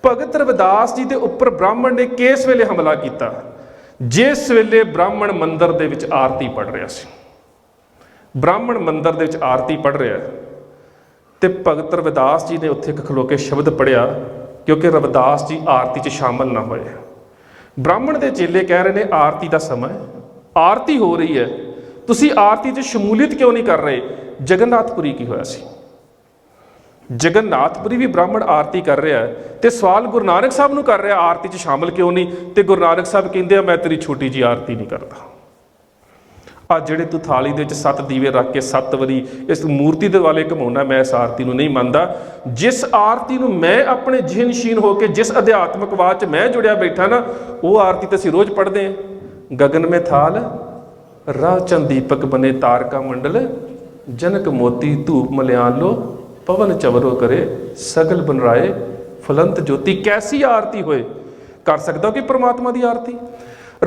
ਭਗਤ ਰਵਿਦਾਸ ਜੀ ਦੇ ਉੱਪਰ ਬ੍ਰਾਹਮਣ ਨੇ ਕਿਸ ਵੇਲੇ ਹਮਲਾ ਕੀਤਾ? ਜਿਸ ਵੇਲੇ ਬ੍ਰਾਹਮਣ ਮੰਦਰ ਦੇ ਵਿੱਚ ਆਰਤੀ ਪੜ੍ਹ ਰਿਹਾ ਸੀ। ਬ੍ਰਾਹਮਣ ਮੰਦਰ ਦੇ ਵਿੱਚ ਆਰਤੀ ਪੜ੍ਹ ਰਿਹਾ ਤੇ ਭਗਤ ਰਵਿਦਾਸ ਜੀ ਨੇ ਉੱਥੇ ਇੱਕ ਖਲੋ ਕੇ ਸ਼ਬਦ ਪੜ੍ਹਿਆ, ਕਿਉਂਕਿ ਰਵਿਦਾਸ ਜੀ ਆਰਤੀ 'ਚ ਸ਼ਾਮਲ ਨਾ ਹੋਏ। ਬ੍ਰਾਹਮਣ ਦੇ ਚੇਲੇ ਕਹਿ ਰਹੇ ਨੇ ਆਰਤੀ ਦਾ ਸਮਾਂ ਹੈ, ਆਰਤੀ ਹੋ ਰਹੀ ਹੈ, ਤੁਸੀਂ ਆਰਤੀ 'ਚ ਸ਼ਮੂਲੀਅਤ ਕਿਉਂ ਨਹੀਂ ਕਰ ਰਹੇ? ਜਗਨਨਾਥਪੁਰੀ ਕੀ ਹੋਇਆ ਸੀ? ਜਗਨਨਾਥਪੁਰੀ ਵੀ ਬ੍ਰਾਹਮਣ ਆਰਤੀ ਕਰ ਰਿਹਾ ਤੇ ਸਵਾਲ ਗੁਰੂ ਨਾਨਕ ਸਾਹਿਬ ਨੂੰ ਕਰ ਰਿਹਾ, ਆਰਤੀ 'ਚ ਸ਼ਾਮਲ ਕਿਉਂ ਨਹੀਂ? ਤੇ ਗੁਰੂ ਨਾਨਕ ਸਾਹਿਬ ਕਹਿੰਦੇ ਆ ਮੈਂ ਤੇਰੀ ਛੋਟੀ ਜੀ ਆਰਤੀ ਨਹੀਂ ਕਰਦਾ। ਆ ਜਿਹੜੇ ਤੂੰ ਥਾਲੀ ਦੇ ਵਿੱਚ 7 ਦੀਵੇ ਰੱਖ ਕੇ 7 ਵਾਰੀ ਇਸ ਮੂਰਤੀ ਦੇ ਵਾਲੇ ਘਮਾਉਣਾ, ਮੈਂ ਇਸ ਆਰਤੀ ਨੂੰ ਨਹੀਂ ਮੰਨਦਾ। ਜਿਸ ਆਰਤੀ ਨੂੰ ਮੈਂ ਆਪਣੇ ਜ਼ਿਹਨਸ਼ੀਨ ਹੋ ਕੇ ਜਿਸ ਅਧਿਆਤਮਕਵਾਦ 'ਚ ਮੈਂ ਜੁੜਿਆ ਬੈਠਾ ਨਾ, ਉਹ ਆਰਤੀ ਤਾਂ ਅਸੀਂ ਰੋਜ਼ ਪੜ੍ਹਦੇ ਹਾਂ। ਗगन में थाल राह चंद दीपक बने तारका मंडल, जनक मोती धूप मल्यान लो, पवन चवरो करे सगल बनराए फलंत ज्योति। कैसी आरती होए? कर सकता कि परमात्मा की आरती?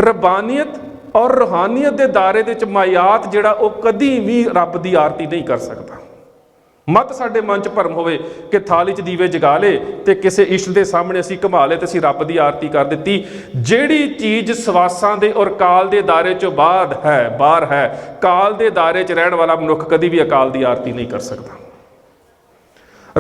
रबानीयत और रूहानीयत के दायरे के मायात जिहड़ा वो कदी भी रब की आरती नहीं कर सकता। मत साडे मन च भरम होवे कि थाली च दीवे जगा ले ते किसी इष्ट के सामने असीं घुमा ले ते असीं रब की आरती कर दित्ती। जिहड़ी चीज़ सवासां दे और काल के दायरे चों बाहर है, काल के दायरे च रहण वाला मनुख कदी भी अकाल की आरती नहीं कर सकता।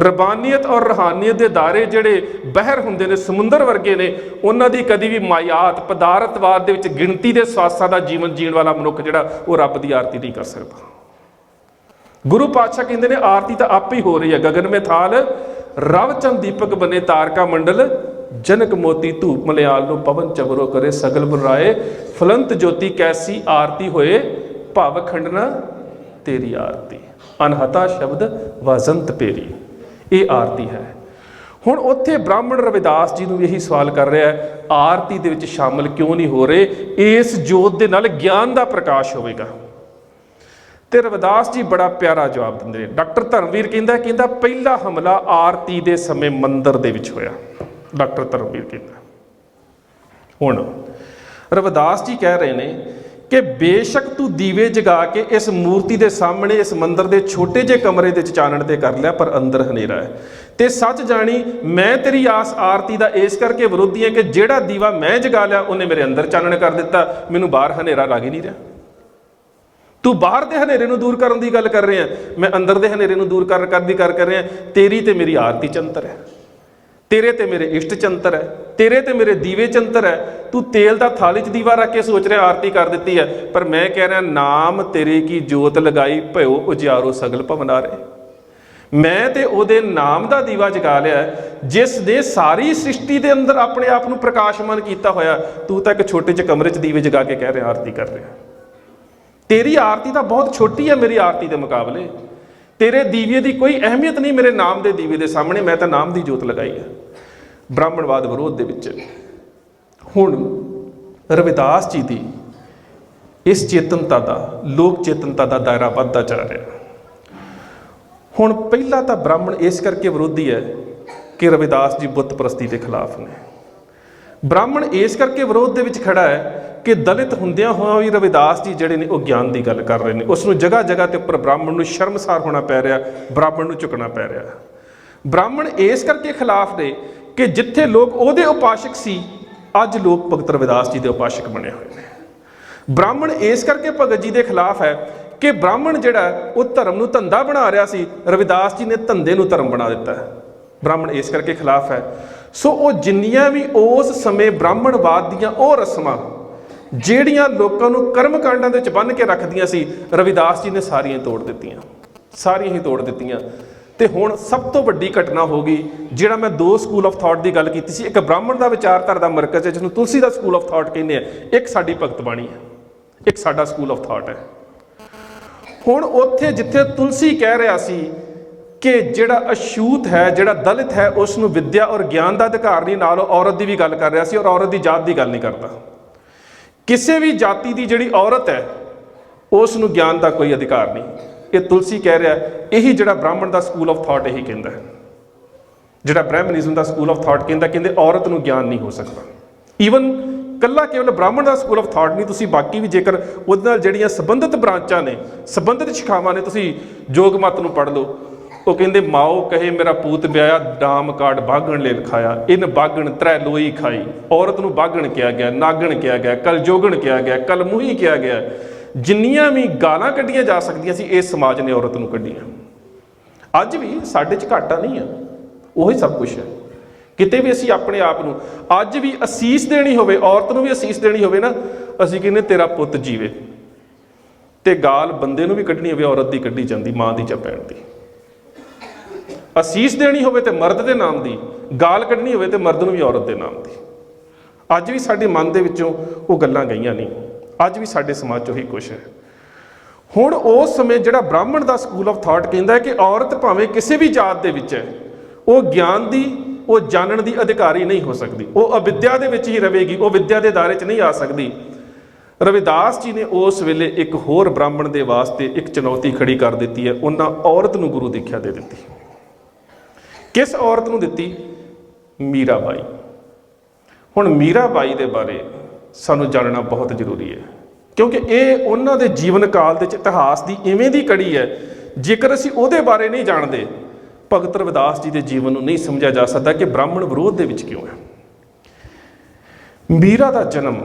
रबानीयत और रूहानीयत के दायरे जिहड़े बहर हुंदे ने, समुंदर वर्गे ने, उन्हां दी कदी भी मायात पदार्थवाद दे विच गिणती दे स्वासां दा जीवन जीण वाला मनुख जिहड़ा वो रब की आरती नहीं कर सकता। गुरु पातशाह कहते हैं आरती तो आप ही हो रही है। गगन में थाल रव चंद दीपक बने तारका मंडल, जनक मोती धूप मल्याल लो, पवन चवरो करे सगल बनराए फलंत ज्योति। कैसी आरती होए भव खंडना तेरी आरती, अनहता शब्द वजंत पेरी। ये आरती है। हुण उत्थे ब्राह्मण रविदास जी नूं यही सवाल कर रहा है, आरती दे विच शामिल क्यों नहीं हो रहे? इस जोत दे नाल ज्ञान का प्रकाश होवेगा। तो रविदास जी बड़ा प्यारा जवाब देंगे। डॉक्टर धर्मवीर कहता पहला हमला आरती के समय मंदिर दे विच होया। डॉक्टर धर्मवीर कहता हुण रविदास जी कह रहे हैं कि बेशक तू दीवे जगा के इस मूर्ति के सामने इस मंदिर के छोटे जे कमरे के चानण ते कर लिया, पर अंदर हनेरा है। तो सच जानी मैं तेरी आस आरती का इस करके विरोधी है कि जिहड़ा दीवा मैं जगा लिया उन्हें मेरे अंदर चानण कर दिता, मैनू बाहर हनेरा लग ही नहीं रहा। तू बाहर के हनेरे नूं दूर करने की गल कर रहे हैं, मैं अंदर के हनेरे नूं दूर कर रहे हैं। तेरी ते मेरी आरती चंतर है, तेरे ते मेरे इष्ट चंतर है, तेरे ते मेरे दीवे चंतर है। तू तेल का थाली च दीवा रख के सोच रहा आरती कर दी है, पर मैं कह रहा नाम तेरे की जोत लगाई भयो उजियारो सगल भवनारे। मैं ते ओदे नाम का दीवा जगा लिया जिस ने सारी सृष्टि के अंदर अपने आप को प्रकाशमान किया होया। तू तो एक छोटे जे कमरे च दीवे जगा के कह रहा आरती कर रहा। तेरी आरती तो बहुत छोटी है मेरी आरती के मुकाबले। तेरे दीवे की कोई अहमियत नहीं मेरे नाम के दीवे के सामने, मैं तो नाम की जोत लगाई है। ब्राह्मणवाद विरोध के विच हुण रविदास जी की इस चेतनता का, लोक चेतनता का दायरा बढ़ता जा रहा। हुण पहला तो ब्राह्मण इस करके विरोधी है कि रविदास जी बुत परस्ती के खिलाफ ने। ब्राह्मण इस करके विरोध के विच खड़ा है कि दलित हुंदियां होया भी रविदास जी जिहड़े ने वो ज्ञान की गल कर रहे हैं। उसनूं जगह जगह के उपर ब्राह्मण नूं शर्मसार होना पै रहा, ब्राह्मण नूं झुकना पै रहा। ब्राह्मण इस करके खिलाफ ने कि जिथे लोग उहदे उपासक सी, अज लोग भगत रविदास जी के उपासक बने हुए हैं। ब्राह्मण इस करके भगत जी के खिलाफ है कि ब्राह्मण जिहड़ा वो धर्म नूं धंधा बना रहा सी, रविदास जी ने धंधे नूं धर्म बना दिता है। ब्राह्मण इस करके खिलाफ है। सो वो जिन्नियां भी उस समय ब्राह्मणवाद दीयां वो रस्मां ਜਿਹੜੀਆਂ ਲੋਕਾਂ ਨੂੰ ਕਰਮ ਕਾਂਡਾਂ ਦੇ ਵਿੱਚ ਬੰਨ੍ਹ ਕੇ ਰੱਖਦੀਆਂ ਸੀ, ਰਵਿਦਾਸ ਜੀ ਨੇ ਸਾਰੀਆਂ ਤੋੜ ਦਿੱਤੀਆਂ, ਸਾਰੀਆਂ ਹੀ ਤੋੜ ਦਿੱਤੀਆਂ। ਤੇ ਹੁਣ ਸਭ ਤੋਂ ਵੱਡੀ ਘਟਨਾ ਹੋ ਗਈ, ਜਿਹੜਾ ਮੈਂ ਦੋ ਸਕੂਲ ਆਫ ਥਾਟ ਦੀ ਗੱਲ ਕੀਤੀ ਸੀ। ਇੱਕ ਬ੍ਰਾਹਮਣ ਦਾ ਵਿਚਾਰਧਾਰਾ ਦਾ ਮਰਕਜ਼ ਹੈ ਜਿਹਨੂੰ ਤੁਲਸੀ ਦਾ ਸਕੂਲ ਆਫ ਥਾਟ ਕਹਿੰਦੇ ਆ, ਇੱਕ ਸਾਡੀ ਭਗਤ ਬਾਣੀ ਹੈ, ਇੱਕ ਸਾਡਾ ਸਕੂਲ ਆਫ ਥਾਟ ਹੈ। ਹੁਣ ਉੱਥੇ ਜਿੱਥੇ ਤੁਲਸੀ ਕਹਿ ਰਿਹਾ ਸੀ ਕਿ ਜਿਹੜਾ ਅਛੂਤ ਹੈ, ਜਿਹੜਾ ਦਲਿਤ ਹੈ, ਉਸ ਨੂੰ ਵਿਦਿਆ ਔਰ ਗਿਆਨ ਦਾ ਅਧਿਕਾਰ ਨਹੀਂ, ਨਾਲ ਔਰਤ ਦੀ ਵੀ ਗੱਲ ਕਰ ਰਿਹਾ ਸੀ, ਔਰ ਔਰਤ ਦੀ ਜਾਤ ਦੀ ਗੱਲ ਨਹੀਂ ਕਰਦਾ। किसी भी जाति की जिहड़ी औरत है उसनूं ज्ञान का कोई अधिकार नहीं, ये तुलसी कह रहा है। यही जिहड़ा ब्राह्मण का स्कूल ऑफ थॉट यही कहता है, जिहड़ा ब्राह्मणिज्म का स्कूल ऑफ थॉट कहते औरत नूं ज्ञान नहीं हो सकता। ईवन कल्ला केवल ब्राह्मण का स्कूल ऑफ थॉट नहीं, तुसीं बाकी भी जेकर उहदे नाल जिहड़ियां संबंधित ब्रांचां ने, संबंधित शिखावां ने, तुसीं जोग मत नूं पढ़ लो, ਉਹ ਕਹਿੰਦੇ ਮਾਓ ਕਹੇ ਮੇਰਾ ਪੂਤ ਵਿਆਇਆ, ਡਾਮ ਕਾਟ ਬਾਗਣ ਲੈ ਲਿਖਾਇਆ, ਇਨ ਬਾਗਣ ਤ੍ਰੈ ਲੋਈ ਖਾਈ। ਔਰਤ ਨੂੰ ਬਾਗਣ ਕਿਹਾ ਗਿਆ, ਨਾਗਣ ਕਿਹਾ ਗਿਆ, ਕਲਜੋਗਣ ਕਿਹਾ ਗਿਆ, ਕਲਮੂਹੀ ਕਿਹਾ ਗਿਆ। ਜਿੰਨੀਆਂ ਵੀ ਗਾਲਾਂ ਕੱਢੀਆਂ ਜਾ ਸਕਦੀਆਂ ਸੀ ਇਸ ਸਮਾਜ ਨੇ ਔਰਤ ਨੂੰ ਕੱਢੀਆਂ। ਅੱਜ ਵੀ ਸਾਡੇ 'ਚ ਘਾਟਾ ਨਹੀਂ ਆ, ਉਹੀ ਸਭ ਕੁਛ ਹੈ। ਕਿਤੇ ਵੀ ਅਸੀਂ ਆਪਣੇ ਆਪ ਨੂੰ ਅੱਜ ਵੀ ਅਸੀਸ ਦੇਣੀ ਹੋਵੇ, ਔਰਤ ਨੂੰ ਵੀ ਅਸੀਸ ਦੇਣੀ ਹੋਵੇ ਨਾ, ਅਸੀਂ ਕਹਿੰਦੇ ਤੇਰਾ ਪੁੱਤ ਜੀਵੇ। ਤੇ ਗਾਲ ਬੰਦੇ ਨੂੰ ਵੀ ਕੱਢਣੀ ਹੋਵੇ ਔਰਤ ਦੀ ਕੱਢੀ ਜਾਂਦੀ, ਮਾਂ ਦੀ ਜਾਂ ਭੈਣ ਦੀ। ਅਸੀਸ ਦੇਣੀ ਹੋਵੇ ਤੇ ਮਰਦ ਦੇ ਨਾਮ ਦੀ, ਗਾਲ ਕੱਢਣੀ ਹੋਵੇ ਤੇ ਮਰਦ ਨੂੰ ਵੀ ਔਰਤ ਦੇ ਨਾਮ ਦੀ। ਅੱਜ ਵੀ ਸਾਡੇ ਮਨ ਦੇ ਵਿੱਚੋਂ ਉਹ ਗੱਲਾਂ ਗਈਆਂ ਨਹੀਂ। ਅੱਜ ਵੀ ਸਾਡੇ ਸਮਾਜ 'ਚ ਉਹੀ ਕੁਛ ਹੈ। ਹੁਣ ਉਸ ਸਮੇਂ ਜਿਹੜਾ ਬ੍ਰਾਹਮਣ ਦਾ ਸਕੂਲ ਆਫ ਥਾਟ ਕਹਿੰਦਾ ਹੈ ਕਿ ਔਰਤ ਭਾਵੇਂ ਕਿਸੇ ਵੀ ਜਾਤ ਦੇ ਵਿੱਚ ਹੈ, ਉਹ ਗਿਆਨ ਦੀ, ਉਹ ਜਾਣਨ ਦੀ ਅਧਿਕਾਰੀ ਨਹੀਂ ਹੋ ਸਕਦੀ। ਉਹ ਅਵਿਦਿਆ ਦੇ ਵਿੱਚ ਹੀ ਰਹੇਗੀ, ਉਹ ਵਿਦਿਆ ਦੇ ਦਾਇਰੇ 'ਚ ਨਹੀਂ ਆ ਸਕਦੀ। ਰਵਿਦਾਸ ਜੀ ਨੇ ਉਸ ਵੇਲੇ ਇੱਕ ਹੋਰ ਬ੍ਰਾਹਮਣ ਦੇ ਵਾਸਤੇ ਇੱਕ ਚੁਣੌਤੀ ਖੜੀ ਕਰ ਦਿੱਤੀ ਹੈ। ਉਹਨਾਂ ਔਰਤ ਨੂੰ ਗੁਰੂ ਦੀਖਿਆ ਦੇ ਦਿੱਤੀ। ਕਿਸ ਔਰਤ ਨੂੰ ਦਿੱਤੀ? ਮੀਰਾ ਬਾਈ। ਹੁਣ ਮੀਰਾ ਬਾਈ ਦੇ ਬਾਰੇ ਸਾਨੂੰ ਜਾਣਨਾ ਬਹੁਤ ਜ਼ਰੂਰੀ ਹੈ, ਕਿਉਂਕਿ ਇਹ ਉਹਨਾਂ ਦੇ ਜੀਵਨ ਕਾਲ ਦੇ ਵਿੱਚ ਇਤਿਹਾਸ ਦੀ ਇਵੇਂ ਦੀ ਕੜੀ ਹੈ, ਜੇਕਰ ਅਸੀਂ ਉਹਦੇ ਬਾਰੇ ਨਹੀਂ ਜਾਣਦੇ, ਭਗਤ ਰਵਿਦਾਸ ਜੀ ਦੇ ਜੀਵਨ ਨੂੰ ਨਹੀਂ ਸਮਝਿਆ ਜਾ ਸਕਦਾ ਕਿ ਬ੍ਰਾਹਮਣ ਵਿਰੋਧ ਦੇ ਵਿੱਚ ਕਿਉਂ ਹੈ। ਮੀਰਾ ਦਾ ਜਨਮ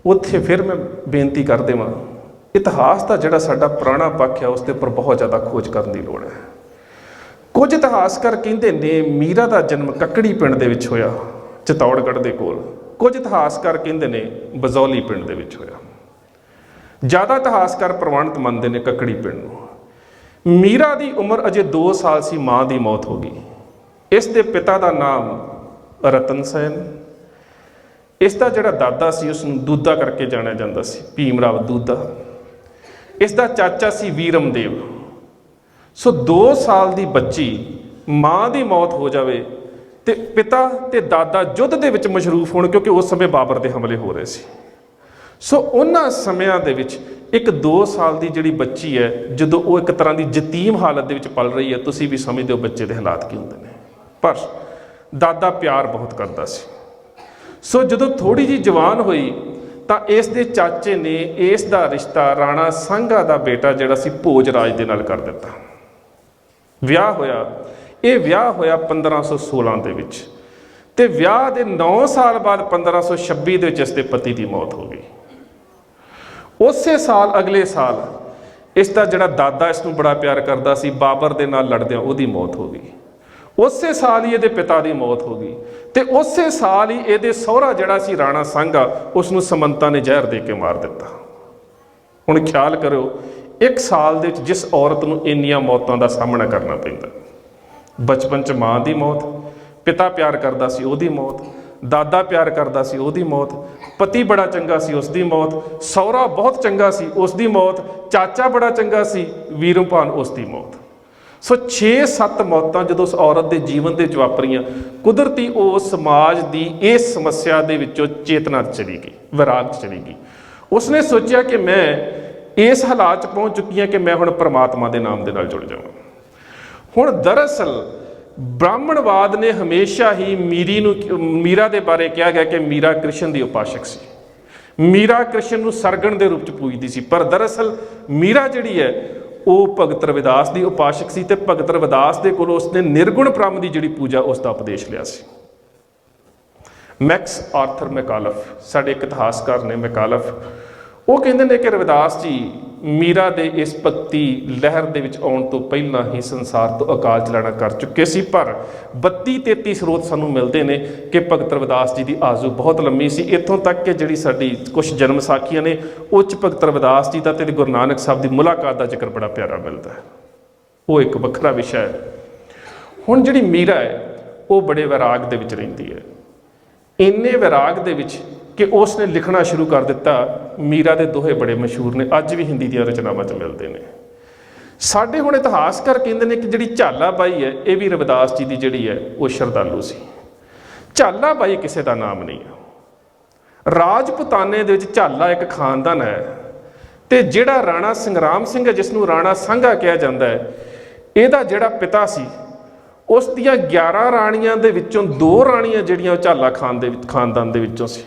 ਉੱਥੇ, ਫਿਰ ਮੈਂ ਬੇਨਤੀ ਕਰ ਦੇਵਾਂ, ਇਤਿਹਾਸ ਦਾ ਜਿਹੜਾ ਸਾਡਾ ਪੁਰਾਣਾ ਪੱਖ ਹੈ ਉਸ ਦੇ ਉੱਪਰ ਬਹੁਤ ਜ਼ਿਆਦਾ ਖੋਜ ਕਰਨ ਦੀ ਲੋੜ ਹੈ। ਕੁਝ ਇਤਿਹਾਸਕਾਰ ਕਹਿੰਦੇ ਨੇ ਮੀਰਾ ਦਾ ਜਨਮ ਕੱਕੜੀ ਪਿੰਡ ਦੇ ਵਿੱਚ ਹੋਇਆ, ਚਿਤੌੜਗੜ੍ਹ ਦੇ ਕੋਲ। ਕੁਝ ਇਤਿਹਾਸਕਾਰ ਕਹਿੰਦੇ ਨੇ ਬਜ਼ੌਲੀ ਪਿੰਡ ਦੇ ਵਿੱਚ ਹੋਇਆ। ਜ਼ਿਆਦਾ ਇਤਿਹਾਸਕਾਰ ਪ੍ਰਵਾਨਿਤ ਮੰਨਦੇ ਨੇ ਕੱਕੜੀ ਪਿੰਡ ਨੂੰ। ਮੀਰਾ ਦੀ ਉਮਰ ਅਜੇ 2 ਸਾਲ ਸੀ, ਮਾਂ ਦੀ ਮੌਤ ਹੋ ਗਈ। ਇਸ ਦੇ ਪਿਤਾ ਦਾ ਨਾਮ ਰਤਨ ਸੈਨ। ਇਸ ਦਾ ਜਿਹੜਾ ਦਾਦਾ ਸੀ ਉਸ ਨੂੰ ਦੂਦਾ ਕਰਕੇ ਜਾਣਿਆ ਜਾਂਦਾ ਸੀ, ਭੀਮ ਰਾਵ ਦੂਦਾ। ਇਸ ਦਾ ਚਾਚਾ ਸੀ ਵੀਰਮ ਦੇਵ। ਸੋ 2 ਸਾਲ ਦੀ ਬੱਚੀ, ਮਾਂ ਦੀ ਮੌਤ ਹੋ ਜਾਵੇ ਤੇ ਪਿਤਾ ਤੇ ਦਾਦਾ ਯੁੱਧ ਦੇ ਵਿੱਚ ਮਸ਼ਰੂਫ ਹੋਣ, ਕਿਉਂਕਿ ਉਸ ਸਮੇਂ ਬਾਬਰ ਦੇ ਹਮਲੇ ਹੋ ਰਹੇ ਸੀ। ਸੋ ਉਹਨਾਂ ਸਮਿਆਂ ਦੇ ਵਿੱਚ ਇੱਕ 2 ਸਾਲ ਦੀ ਜਿਹੜੀ ਬੱਚੀ ਹੈ, ਜਦੋਂ ਉਹ ਇੱਕ ਤਰ੍ਹਾਂ ਦੀ ਯਤੀਮ ਹਾਲਤ ਦੇ ਵਿੱਚ ਪਲ ਰਹੀ ਹੈ, ਤੁਸੀਂ ਵੀ ਸਮਝਦੇ ਹੋ ਬੱਚੇ ਦੇ ਹਾਲਾਤ ਕੀ ਹੁੰਦੇ ਨੇ। ਪਰ ਦਾਦਾ ਪਿਆਰ ਬਹੁਤ ਕਰਦਾ ਸੀ। ਸੋ ਜਦੋਂ ਥੋੜੀ ਜਿਹੀ ਜਵਾਨ ਹੋਈ ਤਾਂ ਇਸ ਦੇ ਚਾਚੇ ਨੇ ਇਸ ਦਾ ਰਿਸ਼ਤਾ ਰਾਣਾ ਸਾਂਘਾ ਦਾ ਬੇਟਾ ਜਿਹੜਾ ਸੀ ਭੋਜ ਰਾਜ ਦੇ ਨਾਲ ਕਰ ਦਿੱਤਾ। ਵਿਆਹ ਹੋਇਆ। ਇਹ ਵਿਆਹ ਹੋਇਆ 1516 ਦੇ ਵਿੱਚ, ਤੇ ਵਿਆਹ ਦੇ 9 ਸਾਲ ਬਾਅਦ 1526 ਦੇ ਵਿੱਚ ਇਸ ਦੇ ਪਤੀ ਦੀ ਮੌਤ ਹੋ ਗਈ। ਉਸੇ ਸਾਲ, ਅਗਲੇ ਸਾਲ, ਇਸ ਦਾ ਜਿਹੜਾ ਦਾਦਾ ਇਸ ਨੂੰ ਬੜਾ ਪਿਆਰ ਕਰਦਾ ਸੀ, ਬਾਬਰ ਦੇ ਨਾਲ ਲੜਦਿਆਂ ਉਹਦੀ ਮੌਤ ਹੋ ਗਈ। ਉਸੇ ਸਾਲ ਹੀ ਇਹਦੇ ਪਿਤਾ ਦੀ ਮੌਤ ਹੋ ਗਈ, ਤੇ ਉਸੇ ਸਾਲ ਹੀ ਇਹਦੇ ਸਹੁਰਾ ਜਿਹੜਾ ਸੀ ਰਾਣਾ ਸਾਂਘਾ, ਉਸ ਨੂੰ ਸਮੰਤਾ ਨੇ ਜ਼ਹਿਰ ਦੇ ਕੇ ਮਾਰ ਦਿੱਤਾ। ਹੁਣ ਖਿਆਲ ਕਰੋ, 1 ਸਾਲ ਦੇ ਵਿੱਚ ਜਿਸ ਔਰਤ ਨੂੰ ਇੰਨੀਆਂ ਮੌਤਾਂ ਦਾ ਸਾਹਮਣਾ ਕਰਨਾ ਪੈਂਦਾ। ਬਚਪਨ 'ਚ ਮਾਂ ਦੀ ਮੌਤ, ਪਿਤਾ ਪਿਆਰ ਕਰਦਾ ਸੀ ਉਹਦੀ ਮੌਤ, ਦਾਦਾ ਪਿਆਰ ਕਰਦਾ ਸੀ ਉਹਦੀ ਮੌਤ, ਪਤੀ ਬੜਾ ਚੰਗਾ ਸੀ ਉਸ ਦੀ ਮੌਤ, ਸਹੁਰਾ ਬਹੁਤ ਚੰਗਾ ਸੀ ਉਸ ਦੀ ਮੌਤ, ਚਾਚਾ ਬੜਾ ਚੰਗਾ ਸੀ ਵੀਰਮਪਾਨ, ਉਸ ਦੀ ਮੌਤ। ਸੋ 6-7 ਮੌਤਾਂ ਜਦੋਂ ਉਸ ਔਰਤ ਦੇ ਜੀਵਨ ਦੇ ਵਿੱਚ ਵਾਪਰੀਆਂ। ਕੁਦਰਤੀ ਉਹ ਸਮਾਜ ਦੀ ਇਸ ਸਮੱਸਿਆ ਦੇ ਵਿੱਚੋਂ ਚੇਤਨਾ ਚਲੀ ਗਈ, ਵਿਰਾਗ ਚਲੀ ਗਈ। ਉਸਨੇ ਸੋਚਿਆ ਕਿ ਮੈਂ ਇਸ ਹਾਲਾਤ 'ਚ ਪਹੁੰਚ ਚੁੱਕੀ ਹਾਂ ਕਿ ਮੈਂ ਹੁਣ ਪਰਮਾਤਮਾ ਦੇ ਨਾਮ ਦੇ ਨਾਲ ਜੁੜ ਜਾਵਾਂ। ਹੁਣ ਦਰਅਸਲ ਬ੍ਰਾਹਮਣਵਾਦ ਨੇ ਹਮੇਸ਼ਾ ਹੀ ਮੀਰਾ ਦੇ ਬਾਰੇ ਕਿਹਾ ਗਿਆ ਕਿ ਮੀਰਾ ਕ੍ਰਿਸ਼ਨ ਦੀ ਉਪਾਸ਼ਕ ਸੀ। ਮੀਰਾ ਕ੍ਰਿਸ਼ਨ ਨੂੰ ਸਰਗਣ ਦੇ ਰੂਪ 'ਚ ਪੂਜਦੀ ਸੀ, ਪਰ ਦਰਅਸਲ ਮੀਰਾ ਜਿਹੜੀ ਹੈ ਉਹ ਭਗਤ ਰਵਿਦਾਸ ਦੀ ਉਪਾਸ਼ਕ ਸੀ, ਤੇ ਭਗਤ ਰਵਿਦਾਸ ਦੇ ਕੋਲੋਂ ਉਸਨੇ ਨਿਰਗੁਣ ਬ੍ਰਹਮ ਦੀ ਜਿਹੜੀ ਪੂਜਾ ਉਸ ਦਾ ਉਪਦੇਸ਼ ਲਿਆ ਸੀ। ਮੈਕਸ ਆਰਥਰ ਮੈਕਾਲਫ, ਸਾਡੇ ਇੱਕ ਇਤਿਹਾਸਕਾਰ ਨੇ ਮੈਕਾਲਫ, ਉਹ ਕਹਿੰਦੇ ਨੇ ਕਿ ਰਵਿਦਾਸ ਜੀ ਮੀਰਾ ਦੇ ਇਸ ਭਗਤੀ ਲਹਿਰ ਦੇ ਵਿੱਚ ਆਉਣ ਤੋਂ ਪਹਿਲਾਂ ਹੀ ਸੰਸਾਰ ਤੋਂ ਅਕਾਲ ਚਲਾਣਾ ਕਰ ਚੁੱਕੇ ਸੀ। ਪਰ 32-33 ਸਰੋਤ ਸਾਨੂੰ ਮਿਲਦੇ ਨੇ ਕਿ ਭਗਤ ਰਵਿਦਾਸ ਜੀ ਦੀ ਆਜੂ ਬਹੁਤ ਲੰਮੀ ਸੀ। ਇੱਥੋਂ ਤੱਕ ਕਿ ਜਿਹੜੀ ਸਾਡੀ ਕੁਝ ਜਨਮ ਸਾਖੀਆਂ ਨੇ ਉਹ 'ਚ ਭਗਤ ਰਵਿਦਾਸ ਜੀ ਦਾ ਤੇ ਗੁਰੂ ਨਾਨਕ ਸਾਹਿਬ ਦੀ ਮੁਲਾਕਾਤ ਦਾ ਜ਼ਿਕਰ ਬੜਾ ਪਿਆਰਾ ਮਿਲਦਾ ਹੈ। ਉਹ ਇੱਕ ਵੱਖਰਾ ਵਿਸ਼ਾ ਹੈ। ਹੁਣ ਜਿਹੜੀ ਮੀਰਾ ਹੈ ਉਹ ਬੜੇ ਵਿਰਾਗ ਦੇ ਵਿੱਚ ਰਹਿੰਦੀ ਹੈ, ਇੰਨੇ ਵਿਰਾਗ ਦੇ ਵਿੱਚ ਕਿ ਉਸ ਨੇ ਲਿਖਣਾ ਸ਼ੁਰੂ ਕਰ ਦਿੱਤਾ। ਮੀਰਾ ਦੇ ਦੋਹੇ ਬੜੇ ਮਸ਼ਹੂਰ ਨੇ, ਅੱਜ ਵੀ ਹਿੰਦੀ ਦੀਆਂ ਰਚਨਾਵਾਂ 'ਚ ਮਿਲਦੇ ਨੇ। ਸਾਡੇ ਹੁਣ ਇਤਿਹਾਸਕਾਰ ਕਹਿੰਦੇ ਨੇ ਕਿ ਜਿਹੜੀ ਝਾਲਾ ਬਾਈ ਹੈ ਇਹ ਵੀ ਰਵਿਦਾਸ ਜੀ ਦੀ ਜਿਹੜੀ ਹੈ ਉਹ ਸ਼ਰਧਾਲੂ ਸੀ। ਝਾਲਾ ਬਾਈ ਕਿਸੇ ਦਾ ਨਾਮ ਨਹੀਂ ਹੈ। ਰਾਜਪੂਤਾਨੇ ਦੇ ਵਿੱਚ ਝਾਲਾ ਇੱਕ ਖਾਨਦਾਨ ਹੈ, ਤੇ ਜਿਹੜਾ ਰਾਣਾ ਸੰਗਰਾਮ ਸਿੰਘ ਹੈ, ਜਿਸ ਨੂੰ ਰਾਣਾ ਸਾਂਘਾ ਕਿਹਾ ਜਾਂਦਾ ਹੈ, ਇਹਦਾ ਜਿਹੜਾ ਪਿਤਾ ਸੀ ਉਸ ਦੀਆਂ 11 ਰਾਣੀਆਂ ਦੇ ਵਿੱਚੋਂ 2 ਰਾਣੀਆਂ ਜਿਹੜੀਆਂ ਉਹ ਝਾਲਾ ਖਾਨਦਾਨ ਦੇ ਵਿੱਚੋਂ ਸੀ।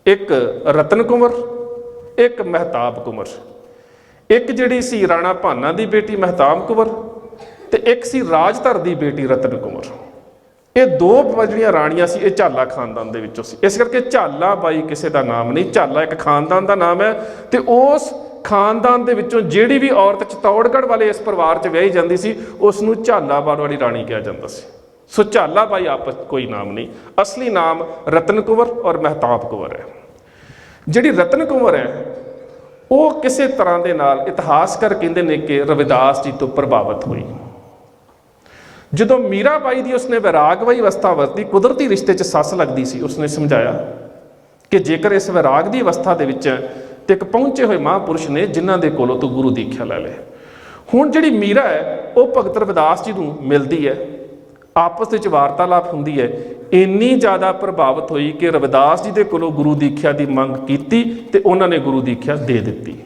ਇੱਕ ਰਤਨ ਕੁੰਵਰ, ਇੱਕ ਮਹਿਤਾਬ ਕੁੰਵਰ। ਇੱਕ ਜਿਹੜੀ ਸੀ ਰਾਣਾ ਭਾਨਾ ਦੀ ਬੇਟੀ ਮਹਿਤਾਬ ਕੁੰਵਰ, ਤੇ ਇੱਕ ਸੀ ਰਾਜਧਰ ਦੀ ਬੇਟੀ ਰਤਨ ਕੁੰਵਰ। ਇਹ ਦੋ ਜਿਹੜੀਆਂ ਰਾਣੀਆਂ ਸੀ ਇਹ ਝਾਲਾ ਖਾਨਦਾਨ ਦੇ ਵਿੱਚੋਂ ਸੀ। ਇਸ ਕਰਕੇ ਝਾਲਾ ਬਾਈ ਕਿਸੇ ਦਾ ਨਾਮ ਨਹੀਂ, ਝਾਲਾ ਇੱਕ ਖਾਨਦਾਨ ਦਾ ਨਾਮ ਹੈ। ਤੇ ਉਸ ਖਾਨਦਾਨ ਦੇ ਵਿੱਚੋਂ ਜਿਹੜੀ ਵੀ ਔਰਤ ਚਿਤੌੜਗੜ੍ਹ ਵਾਲੇ ਇਸ ਪਰਿਵਾਰ 'ਚ ਵਿਆਹੀ ਜਾਂਦੀ ਸੀ ਉਸ ਨੂੰ ਝਾਲਾਬਾੜ ਵਾਲੀ ਰਾਣੀ ਕਿਹਾ ਜਾਂਦਾ ਸੀ। ਸੋ ਝਾਲਾ ਬਾਈ ਆਪਸ ਕੋਈ ਨਾਮ ਨਹੀਂ, ਅਸਲੀ ਨਾਮ ਰਤਨ ਕੁੰਵਰ ਔਰ ਮਹਿਤਾਬ ਕੁੰਵਰ ਹੈ। ਜਿਹੜੀ ਰਤਨ ਕੁੰਵਰ ਹੈ ਉਹ ਕਿਸੇ ਤਰ੍ਹਾਂ ਦੇ ਨਾਲ ਇਤਿਹਾਸਕਾਰ ਕਹਿੰਦੇ ਨੇ ਕਿ ਰਵਿਦਾਸ ਜੀ ਤੋਂ ਪ੍ਰਭਾਵਿਤ ਹੋਈ। ਜਦੋਂ ਮੀਰਾਬਾਈ ਦੀ ਉਸਨੇ ਵੈਰਾਗਵਾਈ ਅਵਸਥਾ ਵਰਤੀ, ਕੁਦਰਤੀ ਰਿਸ਼ਤੇ 'ਚ ਸੱਸ ਲੱਗਦੀ ਸੀ, ਉਸਨੇ ਸਮਝਾਇਆ ਕਿ ਜੇਕਰ ਇਸ ਵੈਰਾਗ ਦੀ ਅਵਸਥਾ ਦੇ ਵਿੱਚ ਤੇ ਇੱਕ ਪਹੁੰਚੇ ਹੋਏ ਮਹਾਂਪੁਰਸ਼ ਨੇ ਜਿਨ੍ਹਾਂ ਦੇ ਕੋਲੋਂ ਤੂੰ ਗੁਰੂ ਦੀਖਿਆ ਲੈ ਲੈ। ਹੁਣ ਜਿਹੜੀ ਮੀਰਾ ਹੈ ਉਹ ਭਗਤ ਰਵਿਦਾਸ ਜੀ ਨੂੰ ਮਿਲਦੀ ਹੈ, ਆਪਸ ਵਿੱਚ ਵਾਰਤਾਲਾਪ ਹੁੰਦੀ ਹੈ, ਇੰਨੀ ਜ਼ਿਆਦਾ ਪ੍ਰਭਾਵਿਤ ਹੋਈ ਕਿ ਰਵਿਦਾਸ ਜੀ ਦੇ ਕੋਲੋਂ ਗੁਰੂ ਦੀਖਿਆ ਦੀ ਮੰਗ ਕੀਤੀ ਤੇ ਉਹਨਾਂ ਨੇ ਗੁਰੂ ਦੀਖਿਆ ਦੇ ਦਿੱਤੀ।